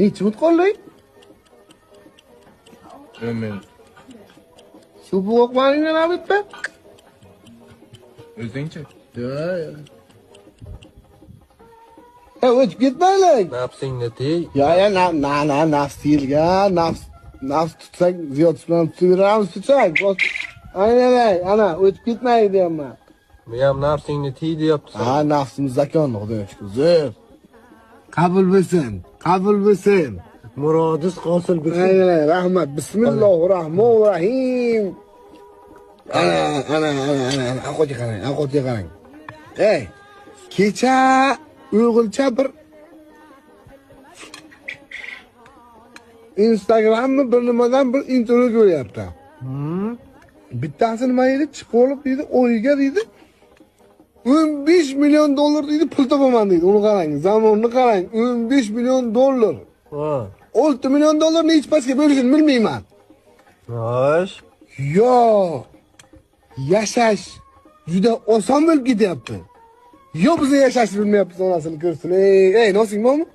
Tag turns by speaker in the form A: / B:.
A: Nechi minut qoldi?
B: Men
A: Shu bu o'qmaningdan olibdi?
B: o'zingchi.
A: Ya. O'tib ketmaylik.
C: Nafsingni tey.
A: Ya, nafs deyilgan, nafs tutsak, ziyod bilan tutaveramiz, tutsak. Ana, o'tib ketmaylik deyapman.
C: Men ham nafsingni tey deyapsan.
A: Ha, nafsimiz zakonni, Xudoga shukr. Qabul bo'lsin, qabul bo'lsin.
C: Murodis hosil bo'lsin.
A: Aynan, rahmat. Bismillahirrohmanirrohim. Ana, ovqatga qarang. Ey, kecha o'g'ilcha bir Instagramni bir nimadan bir intervyu ko'ryapti. Bittasi nima deydi? Chiqib olib deydi, o'yiga deydi. 15 million dollar deydi, pul topaman deydi. Uni qarang, zamonni qarang. 15 million dollar.
C: Ha.
A: 6 million dollarni hech pasga bo'lishini bilmayman.
C: Xo'sh.
A: Yo, yashash juda oson bo'lib ketyapti. Yo, biz yashashni bilmayapmiz, onasini ko'rsin. Ey, nosing bormi?